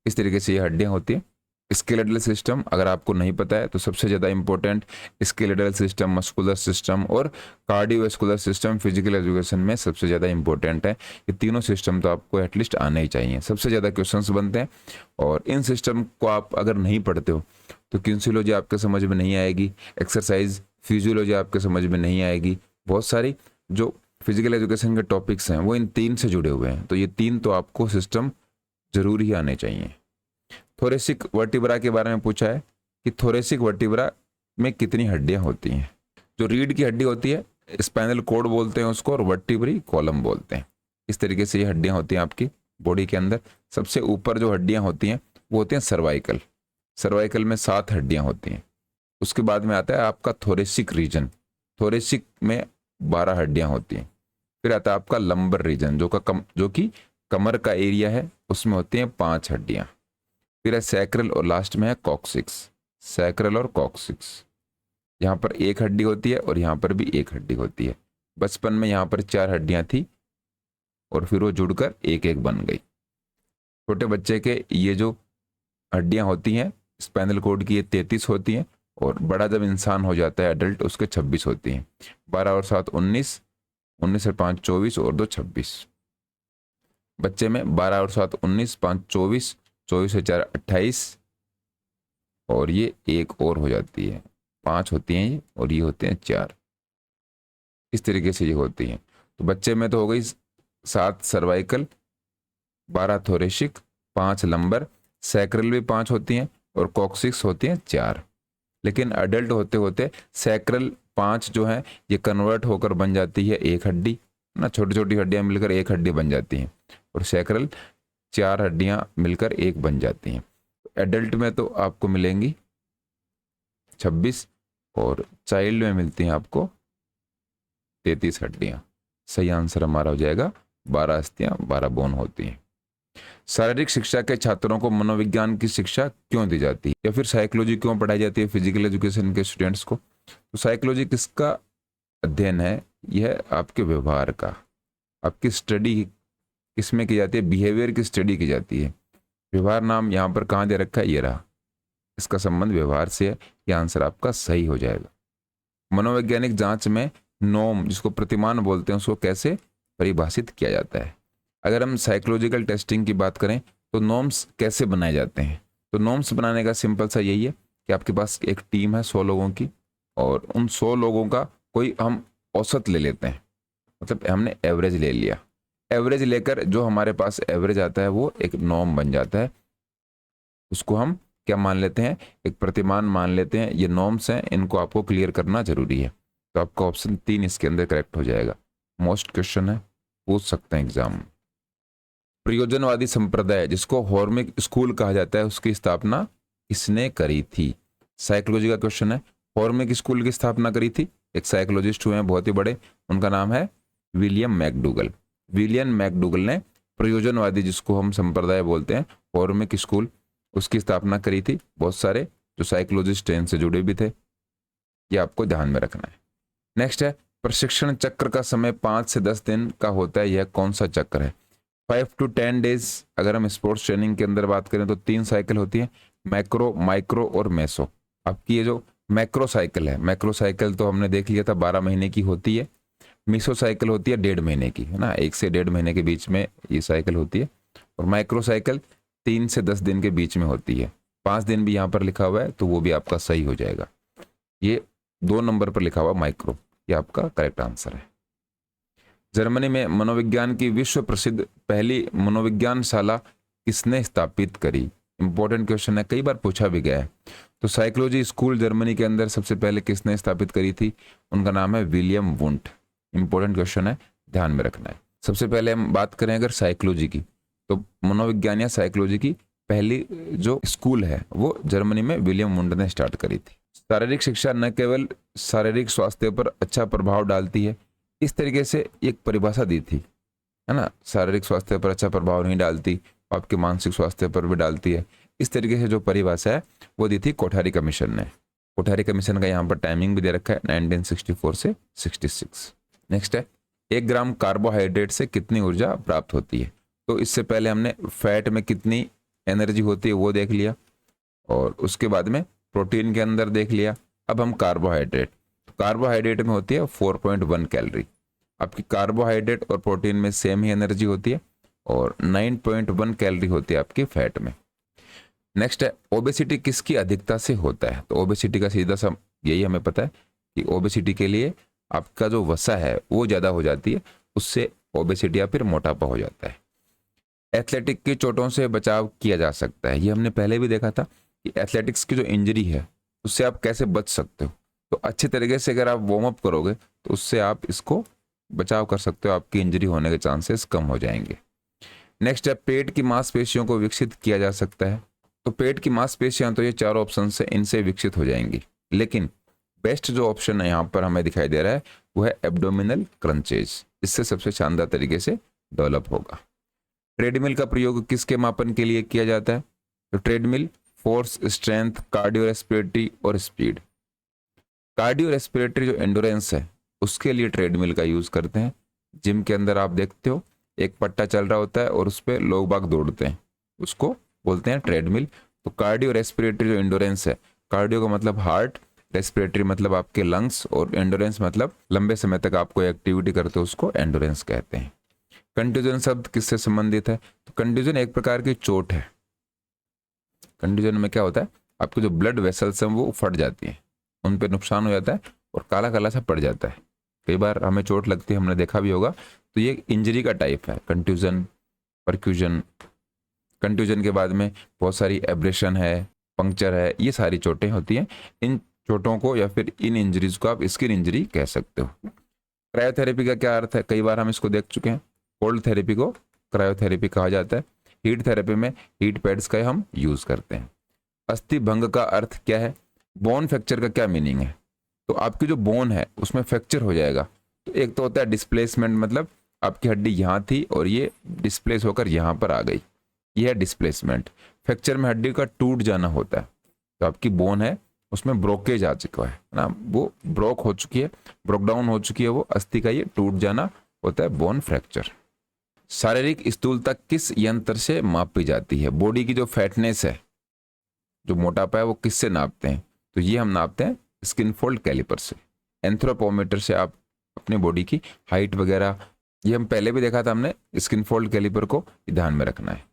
इस तरीके से ये हड्डियां होती हैं। स्केलेटल सिस्टम अगर आपको नहीं पता है तो सबसे ज़्यादा important skeletal system, muscular system और कार्डियोवैस्कुलर सिस्टम फिजिकल एजुकेशन में सबसे ज़्यादा इंपॉर्टेंट है। ये तीनों सिस्टम तो आपको एटलीस्ट आने ही चाहिए, सबसे ज़्यादा क्वेश्चंस बनते हैं। और इन सिस्टम को आप अगर नहीं पढ़ते हो तो किन्सियोलॉजी आपके समझ में नहीं आएगी, एक्सरसाइज फिजियोलॉजी आपके समझ में नहीं आएगी। बहुत सारी जो फिजिकल एजुकेशन के टॉपिक्स हैं वो इन 3 से जुड़े हुए हैं, तो ये 3 तो आपको सिस्टम जरूर ही आने चाहिए। थोरेसिक वर्टिब्रा के बारे में पूछा है कि थोरेसिक वर्टिब्रा में कितनी हड्डियां होती हैं। जो रीढ़ की हड्डी होती है स्पाइनल कॉर्ड बोलते हैं उसको, और वर्टिब्री कॉलम बोलते हैं। इस तरीके से ये हड्डियां होती हैं आपकी बॉडी के अंदर। सबसे ऊपर जो हड्डियां होती हैं वो होती हैं सर्वाइकल। सर्वाइकल में 7 हड्डियां होती हैं। उसके बाद में आता है आपका थोरेसिक रीजन, थोरेसिक में 12 हड्डियां होती हैं। फिर आता है आपका लंबर रीजन जो कि कमर का एरिया है, उसमें होती हैं 5 हड्डियां। फिर है सैक्रल और लास्ट में है कॉक्सिक्स। सैक्रल और कॉक्सिक्स, यहाँ पर 1 हड्डी होती है और यहाँ पर भी 1 हड्डी होती है। बचपन में यहाँ पर 4 हड्डियां थी और फिर वो जुड़कर 1 बन गई। छोटे बच्चे के ये जो हड्डियां होती हैं स्पाइनल कॉर्ड की, ये 33 होती हैं, और बड़ा जब इंसान हो जाता है एडल्ट उसके 26 होती हैं। 12 और 7 19, 19 और 5 24 और 2 26। बच्चे में 12 और 7 19, 5 24, 24 से 4 28, और ये 1 और हो जाती है, 5 होती हैं ये, और ये होते हैं 4। इस तरीके से ये होती हैं। तो बच्चे में तो हो गई 7 सर्वाइकल, 12 थोरेसिक, 5 लंबर, सैक्रल भी 5 होती हैं और कॉक्सिक्स होती हैं 4। लेकिन अडल्ट होते होते सैक्रल 5 जो है ये कन्वर्ट होकर बन जाती है 1 हड्डी ना, छोटी छोटी हड्डियां मिलकर 1 हड्डी बन जाती हैं, और सैक्रल 4 हड्डियां मिलकर 1 बन जाती हैं। एडल्ट में तो आपको मिलेंगी 26 और चाइल्ड में मिलती हैं आपको 33 हड्डियां। सही आंसर हमारा हो जाएगा 12 अस्थियां, 12 बोन होती हैं। शारीरिक शिक्षा के छात्रों को मनोविज्ञान की शिक्षा क्यों दी जाती है, या फिर साइकोलॉजी क्यों पढ़ाई जाती है फिजिकल एजुकेशन के स्टूडेंट्स को? तो साइकोलॉजी किसका अध्ययन है यह आपके व्यवहार का। आपकी स्टडी किसमें की जाती है? बिहेवियर की स्टडी की जाती है। व्यवहार नाम यहाँ पर कहाँ दे रखा है? ये रहा, इसका संबंध व्यवहार से है। यह आंसर आपका सही हो जाएगा। मनोवैज्ञानिक जांच में नॉर्म, जिसको प्रतिमान बोलते हैं, उसको कैसे परिभाषित किया जाता है? अगर हम साइकोलॉजिकल टेस्टिंग की बात करें तो नॉर्म्स कैसे बनाए जाते हैं? तो नॉर्म्स बनाने का सिंपल सा यही है कि आपके पास एक टीम है 100 लोगों की, और उन 100 लोगों का कोई हम औसत ले लेते हैं, मतलब हमने एवरेज ले लिया। एवरेज लेकर जो हमारे पास एवरेज आता है वो एक नॉर्म बन जाता है। उसको हम क्या मान लेते हैं? एक प्रतिमान मान लेते हैं। ये नॉर्म्स हैं, इनको आपको क्लियर करना जरूरी है। तो आपका ऑप्शन 3 इसके अंदर करेक्ट हो जाएगा। मोस्ट क्वेश्चन है, पूछ सकते हैं एग्जाम में। प्रयोजनवादी संप्रदाय, जिसको हॉर्मिक स्कूल कहा जाता है, उसकी स्थापना किसने करी थी? साइकोलॉजी का क्वेश्चन है। हॉर्मिक स्कूल की स्थापना करी थी, एक साइकोलॉजिस्ट हुए हैं बहुत ही बड़े, उनका नाम है विलियम मैकडूगल। विलियम मैकडूगल ने प्रयोजनवादी, जिसको हम संप्रदाय बोलते हैं, हॉर्मिक स्कूल, उसकी स्थापना करी थी। बहुत सारे जो साइकोलॉजिस्ट हैं इनसे जुड़े भी थे, ये आपको ध्यान में रखना है। नेक्स्ट है, प्रशिक्षण चक्र का समय 5 से 10 दिन का होता है, यह कौन सा चक्र है? 5 to 10 डेज। अगर हम स्पोर्ट्स ट्रेनिंग के अंदर बात करें तो 3 साइकिल होती है, मैक्रो, माइक्रो और मेसो। आपकी ये जो मैक्रो साइकिल है, मैक्रो साइकिल तो हमने देख लिया था 12 महीने की होती है। मेसो साइकिल होती है 1.5 महीने की, है ना, 1 से 1.5 महीने के बीच में ये साइकिल होती है। और माइक्रो साइकिल 3 से 10 दिन के बीच में होती है। 5 दिन भी यहाँ पर लिखा हुआ है तो वो भी आपका सही हो जाएगा। ये 2 नंबर पर लिखा हुआ माइक्रो, ये आपका करेक्ट आंसर है। जर्मनी में मनोविज्ञान की विश्व प्रसिद्ध पहली मनोविज्ञानशाला किसने स्थापित करी? इंपॉर्टेंट क्वेश्चन है, कई बार पूछा भी गया है। तो साइकोलॉजी स्कूल जर्मनी के अंदर सबसे पहले किसने स्थापित करी थी? उनका नाम है विलियम वुंट। इंपॉर्टेंट क्वेश्चन है, ध्यान में रखना है। सबसे पहले हम बात करें अगर साइकोलॉजी की, तो मनोविज्ञान या साइकोलॉजी की पहली जो स्कूल है वो जर्मनी में विलियम वुंट ने स्टार्ट करी थी। शारीरिक शिक्षा न केवल शारीरिक स्वास्थ्य पर अच्छा प्रभाव डालती है, इस तरीके से एक परिभाषा दी थी, है ना, शारीरिक स्वास्थ्य पर अच्छा प्रभाव नहीं डालती, आपके मानसिक स्वास्थ्य पर भी डालती है। इस तरीके से जो परिभाषा है वो दी थी कोठारी कमीशन ने। कोठारी कमीशन का यहाँ पर टाइमिंग भी दे रखा है 1964 से 66। नेक्स्ट है, 1 ग्राम कार्बोहाइड्रेट से कितनी ऊर्जा प्राप्त होती है? तो इससे पहले हमने फैट में कितनी एनर्जी होती है वो देख लिया, और उसके बाद में प्रोटीन के अंदर देख लिया। अब हम कार्बोहाइड्रेट, कार्बोहाइड्रेट में होती है 4.1 कैलोरी। आपकी कार्बोहाइड्रेट और प्रोटीन में सेम ही एनर्जी होती है, और 9.1 कैलोरी होती है आपकी फैट में। नेक्स्ट है, ओबेसिटी किसकी अधिकता से होता है? तो ओबेसिटी का सीधा सा यही हमें पता है कि ओबेसिटी के लिए आपका जो वसा है वो ज़्यादा हो जाती है, उससे ओबेसिटी या फिर मोटापा हो जाता है। एथलेटिक की चोटों से बचाव किया जा सकता है, ये हमने पहले भी देखा था कि एथलेटिक्स की जो इंजरी है उससे आप कैसे बच सकते हो। तो अच्छे तरीके से अगर आप वार्म अप करोगे तो उससे आप इसको बचाव कर सकते हो, आपकी इंजरी होने के चांसेस कम हो जाएंगे। नेक्स्ट है, पेट की मांसपेशियों को विकसित किया जा सकता है। तो पेट की मांसपेशियां तो ये 4 ऑप्शन से इनसे विकसित हो जाएंगी, लेकिन बेस्ट जो ऑप्शन है यहाँ पर हमें दिखाई दे रहा है वो है एब्डोमिनल क्रंचेज, इससे सबसे शानदार तरीके से डेवलप होगा। ट्रेडमिल का प्रयोग किसके मापन के लिए किया जाता है? तो treadmill force, strength, cardio respiratory और स्पीड। कार्डियो रेस्पिरेटरी जो एंडोरेंस है उसके लिए ट्रेडमिल का यूज करते हैं। जिम के अंदर आप देखते हो एक पट्टा चल रहा होता है और उस पर लोग बाग दौड़ते हैं, उसको बोलते हैं ट्रेडमिल। तो कार्डियो रेस्पिरेटरी जो एंडोरेंस है, कार्डियो का मतलब हार्ट, रेस्पिरेटरी मतलब आपके लंग्स, और एंडोरेंस मतलब लंबे समय तक आप कोई एक्टिविटी करते हो, उसको एंडोरेंस कहते हैं। कंट्यूजन शब्द किससे संबंधित है? तो कंट्यूजन एक प्रकार की चोट है। कंट्यूजन में क्या होता है, आपके जो ब्लड वेसल्स हैं वो फट जाती हैं, उन पे नुकसान हो जाता है और काला काला सा पड़ जाता है। कई बार हमें चोट लगती है, हमने देखा भी होगा। तो ये इंजरी का टाइप है कंट्यूजन, परक्यूजन। कंट्यूजन के बाद में बहुत सारी एब्रेशन है, पंक्चर है, ये सारी चोटें होती हैं। इन चोटों को या फिर इन इंजरीज को आप स्किन इंजरी कह सकते हो। क्रायोथेरेपी का क्या अर्थ है? कई बार हम इसको देख चुके हैं। कोल्ड थेरेपी को क्रायोथेरेपी कहा जाता है। हीट थेरेपी में हीट पैड्स का हम यूज करते हैं। अस्थि भंग का अर्थ क्या है? बोन फ्रैक्चर का क्या मीनिंग है? तो आपकी जो बोन है उसमें फ्रैक्चर हो जाएगा। तो एक तो होता है डिस्प्लेसमेंट, मतलब आपकी हड्डी यहाँ थी और ये डिस्प्लेस होकर यहाँ पर आ गई, यह है डिस्प्लेसमेंट। फ्रैक्चर में हड्डी का टूट जाना होता है। तो आपकी बोन है उसमें ब्रोकेज आ चुका है ना, वो ब्रोक हो चुकी है, ब्रोक डाउन हो चुकी है वो अस्थि का, ये टूट जाना होता है बोन फ्रैक्चर। शारीरिक स्थूलता किस यंत्र से मापी जाती है? बॉडी की जो फैटनेस है, जो मोटापा है, वो किससे नापते हैं? तो ये हम नापते हैं स्किन फोल्ड कैलिपर से। एंथ्रोपोमीटर से आप अपनी बॉडी की हाइट वगैरह, ये हम पहले भी देखा था हमने, स्किन फोल्ड कैलिपर को ध्यान में रखना है।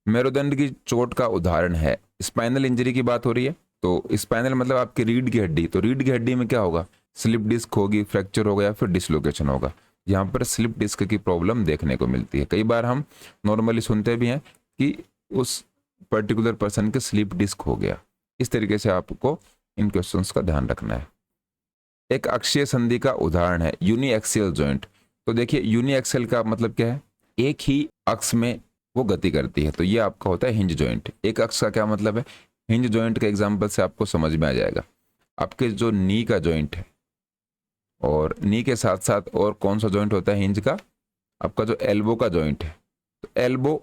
मेरुदंड की चोट का उदाहरण है, स्पाइनल इंजरी की बात हो रही है, तो स्पाइनल मतलब आपकी रीढ़ की हड्डी, तो रीढ़ की हड्डी में क्या होगा? स्लिप डिस्क होगी, फ्रैक्चर होगा या फिर डिसलोकेशन होगा। यहाँ पर स्लिप डिस्क की प्रॉब्लम देखने को मिलती है। कई बार हम नॉर्मली सुनते भी हैं कि उस पर्टिकुलर पर्सन के स्लिप डिस्क हो गया। इस तरीके से आपको इन क्वेश्चंस का ध्यान रखना है। एक अक्षीय संधि का उदाहरण है यूनिएक्सियल जॉइंट। तो देखिए यूनिएक्सियल का मतलब क्या है? एक ही अक्ष में वो गति करती है, तो ये आपका होता है हिंज जॉइंट। एक अक्ष का क्या मतलब है? हिंज जॉइंट के एग्जांपल से आपको समझ में आ जाएगा। आपके जो नी का जॉइंट है, और नी के साथ साथ और कौन सा जॉइंट होता है हिंज का? आपका जो एल्बो का जॉइंट है। तो एल्बो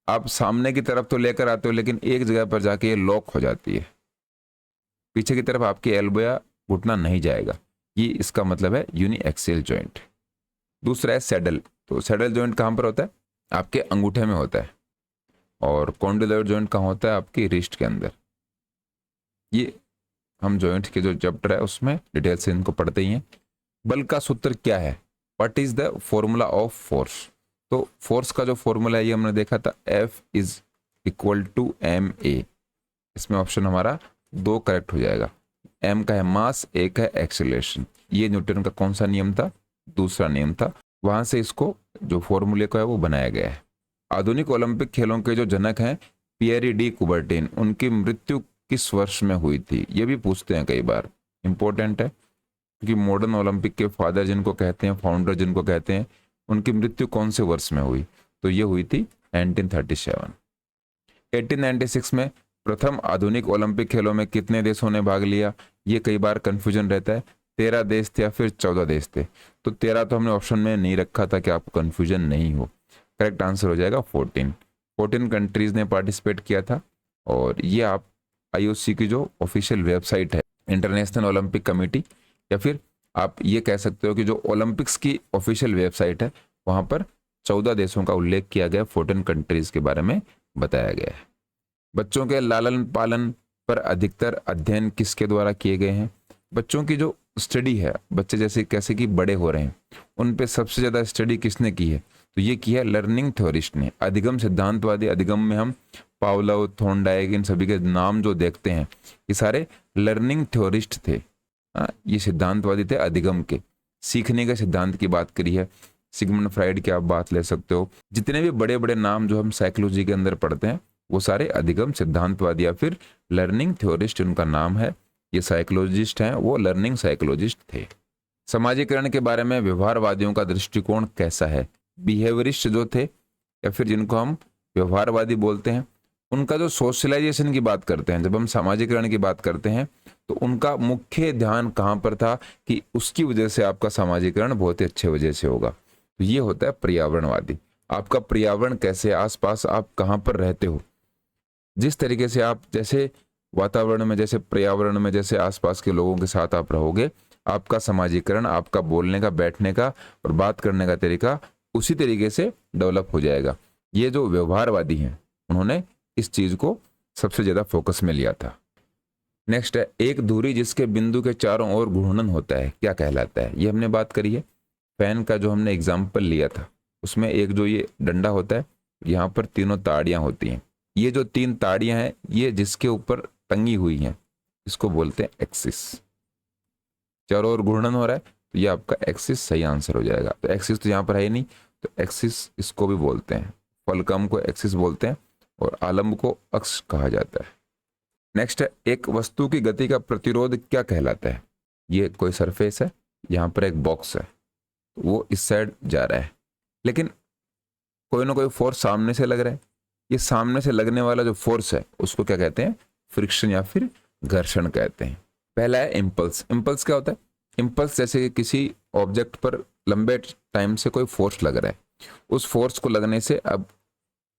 आप सामने की तरफ तो लेकर आते हो, लेकिन एक जगह पर जाके ये लॉक हो जाती है, पीछे की तरफ आपकी एल्बो या घुटना नहीं जाएगा। ये इसका मतलब है यूनिएक्सियल जॉइंट। दूसरा है सैडल। तो सैडल जॉइंट कहाँ पर होता है? आपके अंगूठे में होता है। और कॉन्डिलोइड जॉइंट कहाँ होता है? आपकी रिस्ट के अंदर। ये हम जॉइंट के जो चैप्टर है उसमें डिटेल से इनको पढ़ते ही हैं। बल का सूत्र क्या है? What is the formula of force? तो फोर्स का जो फॉर्मूला है ये हमने देखा था, F is equal to ma। इसमें ऑप्शन हमारा 2 करेक्ट हो जाएगा। m का है मास, a का है एक्सेलरेशन। ये न्यूटन का कौन सा नियम था? दूसरा नियम था। वहां से इसको जो फॉर्मूले को है वो बनाया गया है। आधुनिक ओलंपिक खेलों के जो जनक हैं पियरी डी कुबर्टिन, उनकी मृत्यु किस वर्ष में हुई थी? ये भी पूछते हैं कई बार, इंपॉर्टेंट है, क्योंकि मॉडर्न ओलंपिक के फादर जिनको कहते हैं, फाउंडर जिनको कहते हैं, उनकी मृत्यु कौन से वर्ष में हुई? तो ये हुई थी 1937। 1896 में प्रथम आधुनिक ओलंपिक खेलों में कितने देशों ने भाग लिया? ये कई बार कंफ्यूजन रहता है, 13 देश थे या फिर 14 देश थे। तो 13 तो हमने ऑप्शन में नहीं रखा था कि आपको कंफ्यूजन नहीं हो। करेक्ट आंसर हो जाएगा 14 कंट्रीज ने पार्टिसिपेट किया था। और ये आप IOC की जो ऑफिशियल वेबसाइट है, इंटरनेशनल ओलंपिक कमेटी, या फिर आप ये कह सकते हो कि जो ओलंपिक्स की ऑफिशियल वेबसाइट है, वहां पर 14 देशों का उल्लेख किया गया, 14 कंट्रीज के बारे में बताया गया है। बच्चों के लालन पालन पर अधिकतर अध्ययन किसके द्वारा किए गए हैं? बच्चों की जो स्टडी है, बच्चे जैसे कैसे कि बड़े हो रहे हैं, उन पे सबसे ज्यादा स्टडी किसने की है? तो ये की है लर्निंग थ्योरिस्ट ने। अधिगम सिद्धांतवादी, अधिगम में हम पावलोव, थॉर्नडाइक, इन सभी के नाम जो देखते हैं, ये सारे लर्निंग थ्योरिस्ट थे। ये सिद्धांतवादी थे अधिगम के, सीखने के सिद्धांत की बात करी है। सिगमंड फ्राइड की आप बात ले सकते हो। जितने भी बड़े बड़े नाम जो हम साइकोलॉजी के अंदर पढ़ते हैं, वो सारे अधिगम सिद्धांतवादी या फिर लर्निंग थ्योरिस्ट उनका नाम है। ये साइकोलॉजिस्ट हैं, वो लर्निंग साइकोलॉजिस्ट थे। समाजीकरण के बारे में व्यवहारवादियों का दृष्टिकोण कैसा है? बिहेवियरिस्ट जो थे या फिर जिनको हम व्यवहारवादी बोलते हैं, उनका जो सोशलाइजेशन की बात करते हैं, जब हम समाजीकरण की बात करते हैं, तो उनका मुख्य ध्यान कहाँ पर था कि उसकी वजह से आपका समाजीकरण बहुत ही अच्छे वजह से होगा। तो ये होता है पर्यावरणवादी। आपका पर्यावरण कैसे, आसपास आप कहाँ पर रहते हो, जिस तरीके से आप जैसे वातावरण में, जैसे पर्यावरण में, जैसे आसपास के लोगों के साथ आप रहोगे, आपका समाजीकरण, आपका बोलने का, बैठने का और बात करने का तरीका उसी तरीके से डेवलप हो जाएगा। ये जो व्यवहारवादी हैं, उन्होंने इस चीज को सबसे ज्यादा फोकस में लिया था। नेक्स्ट है, एक धुरी जिसके बिंदु के चारों ओर घूर्णन होता है क्या कहलाता है? ये हमने बात करी है। फैन का जो हमने एग्जाम्पल लिया था, उसमें एक जो ये डंडा होता है, यहाँ पर तीनों ताड़ियां होती हैं। ये जो 3 ताड़ियां हैं, ये जिसके ऊपर टंगी हुई हैं, इसको बोलते हैं एक्सिस। चारों ओर घूर्णन हो रहा है, तो ये आपका एक्सिस सही आंसर हो जाएगा। तो एक्सिस तो यहाँ पर है ही नहीं, तो एक्सिस इसको भी बोलते हैं। फलकम को एक्सिस बोलते हैं और आलम्ब को अक्ष कहा जाता है। नेक्स्ट है, एक वस्तु की गति का प्रतिरोध क्या कहलाता है? ये कोई सरफेस है, यहाँ पर एक बॉक्स है, वो इस साइड जा रहा है, लेकिन कोई ना कोई फोर्स सामने से लग रहा है। ये सामने से लगने वाला जो फोर्स है, उसको क्या कहते हैं? फ्रिक्शन या फिर घर्षण कहते हैं। पहला है इम्पल्स। इम्पल्स क्या होता है? इम्पल्स जैसे किसी ऑब्जेक्ट पर लंबे टाइम से कोई फोर्स लग रहा है, उस फोर्स को लगने से अब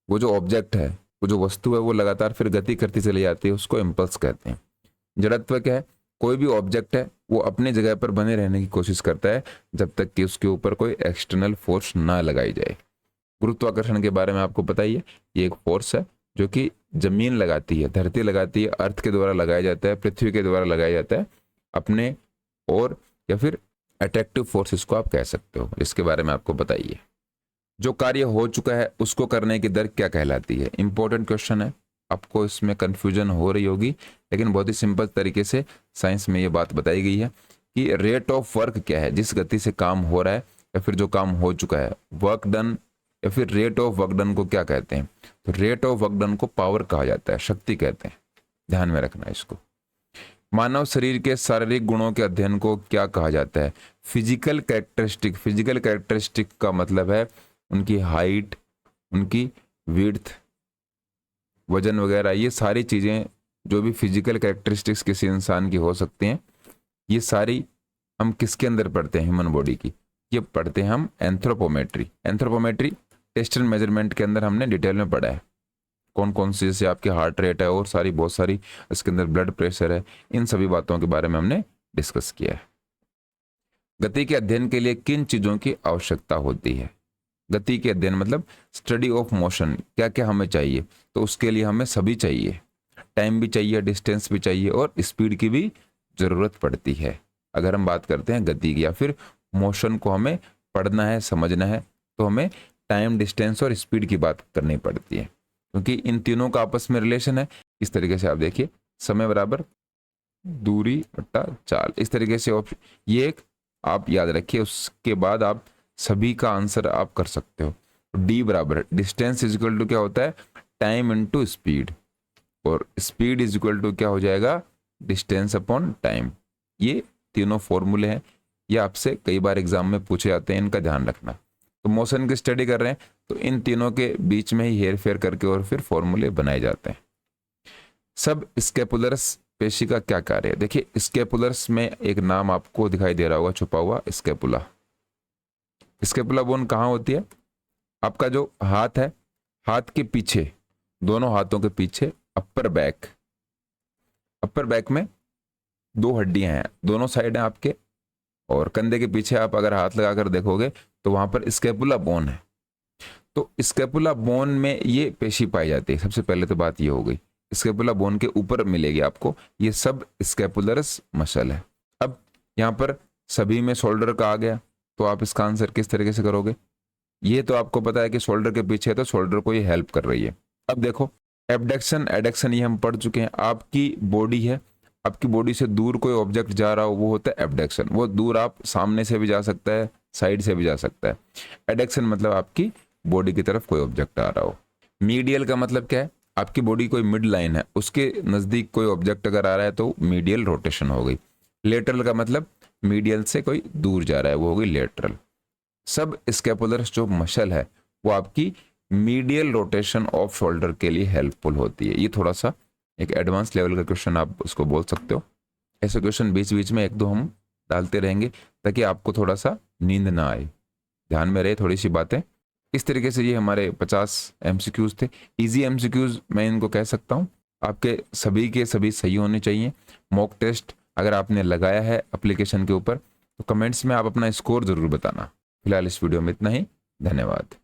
वो जो ऑब्जेक्ट है, वो जो वस्तु है, वो लगातार फिर गति करती चली जाती है, उसको इम्पल्स कहते हैं। जड़त्व क्या है? कोई भी ऑब्जेक्ट है वो अपने जगह पर बने रहने की कोशिश करता है जब तक कि उसके ऊपर कोई एक्सटर्नल फोर्स ना लगाई जाए। गुरुत्वाकर्षण के बारे में आपको पता ही है, ये एक फोर्स है जो कि जमीन लगाती है, धरती लगाती है, अर्थ के द्वारा लगाया जाता है, पृथ्वी के द्वारा लगाया जाता है अपने, और या फिर अट्रैक्टिव फोर्स इसको आप कह सकते हो, इसके बारे में आपको पता ही है। जो कार्य हो चुका है उसको करने की दर क्या कहलाती है? इंपॉर्टेंट क्वेश्चन है, आपको इसमें कंफ्यूजन हो रही होगी, लेकिन बहुत ही सिंपल तरीके से साइंस में ये बात बताई गई है कि रेट ऑफ वर्क क्या है, जिस गति से काम हो रहा है या फिर जो काम हो चुका है, वर्क डन या फिर रेट ऑफ वर्क डन को क्या कहते हैं? तो रेट ऑफ वर्क डन को पावर कहा जाता है, शक्ति कहते हैं, ध्यान में रखना है इसको। मानव शरीर के शारीरिक गुणों के अध्ययन को क्या कहा जाता है? Physical characteristic. फिजिकल कैरेक्टरिस्टिक का मतलब है उनकी हाइट, उनकी विड्थ, वजन वगैरह, ये सारी चीजें जो भी फिजिकल कैरेक्टरिस्टिक्स किसी इंसान की हो सकती हैं, ये सारी हम किसके अंदर पढ़ते हैं? ह्यूमन बॉडी की। ये पढ़ते हैं हम anthropometry. Anthropometry test and measurement के अंदर हमने डिटेल में पढ़ा है, कौन कौन सी, जैसे आपकी हार्ट रेट है और सारी बहुत सारी, इसके अंदर ब्लड प्रेशर है, इन सभी बातों के बारे में हमने डिस्कस किया है। गति के अध्ययन के लिए किन चीजों की आवश्यकता होती है? गति के अध्ययन मतलब स्टडी ऑफ मोशन, क्या क्या हमें चाहिए? तो उसके लिए हमें सभी चाहिए, टाइम भी चाहिए, डिस्टेंस भी चाहिए और स्पीड की भी जरूरत पड़ती है। अगर हम बात करते हैं गति की या फिर मोशन को हमें पढ़ना है, समझना है, तो हमें टाइम, डिस्टेंस और स्पीड की बात करनी पड़ती है, क्योंकि इन तीनों का आपस में रिलेशन है। इस तरीके से आप देखिए, समय बराबर दूरी बट्टा चाल, इस तरीके से ऑप्शन, ये एक आप याद रखिए, उसके बाद आप सभी का आंसर आप कर सकते हो। डी बराबर डिस्टेंस इज इक्वल टू क्या होता है? टाइम इनटू स्पीड, और स्पीड इज इक्वल टू क्या हो जाएगा? Distance upon time. ये तीनों फॉर्मूले हैं, ये आपसे कई बार एग्जाम में पूछे जाते हैं, इनका ध्यान रखना। तो मोशन की स्टडी कर रहे हैं तो इन तीनों के बीच में ही हेर फेर करके और फिर फॉर्मूले बनाए जाते हैं। सब स्केपुलर्स पेशी का क्या कार्य है? देखिए, स्केपुलर्स में एक नाम आपको दिखाई दे रहा होगा छुपा हुआ, स्केपुला। स्केपुला बोन कहाँ होती है? आपका जो हाथ है, हाथ के पीछे, दोनों हाथों के पीछे अपर बैक, अपर बैक में दो हड्डियां हैं, दोनों साइड हैं आपके, और कंधे के पीछे आप अगर हाथ लगाकर देखोगे तो वहां पर स्केपुला बोन है। तो स्केपुला बोन में ये पेशी पाई जाती है। सबसे पहले तो बात ये हो गई, स्केपुला बोन के ऊपर मिलेगी आपको, ये सब स्केपुलरस मसल है। अब यहाँ पर सभी में शोल्डर का आ गया, तो आप इसका आंसर किस तरीके से करोगे? ये तो आपको पता है कि शोल्डर के पीछे है तो शोल्डर को ये हेल्प कर रही है। अब देखो, एबडक्शन, एडक्शन ये हम पढ़ चुके हैं। आपकी बॉडी है, आपकी बॉडी से दूर कोई ऑब्जेक्ट जा रहा हो वो होता है एबडक्शन। वो दूर आप सामने से भी जा सकता है, साइड से भी जा सकता है। एडक्शन मतलब आपकी बॉडी की तरफ कोई ऑब्जेक्ट आ रहा हो। मीडियल का मतलब क्या है? आपकी बॉडी कोई मिड लाइन है, उसके नजदीक कोई ऑब्जेक्ट अगर आ रहा है तो मीडियल रोटेशन हो गई। लेटरल का मतलब मीडियल से कोई दूर जा रहा है, वो हो गई लेटरल। सब स्केपुलर्स जो मसल है वो आपकी मीडियल रोटेशन ऑफ शोल्डर के लिए हेल्पफुल होती है। ये थोड़ा सा एक एडवांस लेवल का क्वेश्चन आप उसको बोल सकते हो। ऐसे क्वेश्चन बीच बीच में एक दो हम डालते रहेंगे ताकि आपको थोड़ा सा नींद ना आए, ध्यान में रहे थोड़ी सी बातें। इस तरीके से ये हमारे 50 एमसीक्यूज थे, इजी एमसीक्यूज मैं इनको कह सकता हूँ। आपके सभी के सभी सही होने चाहिए। मॉक टेस्ट अगर आपने लगाया है एप्लीकेशन के ऊपर तो कमेंट्स में आप अपना स्कोर जरूर बताना। फिलहाल इस वीडियो में इतना ही, धन्यवाद।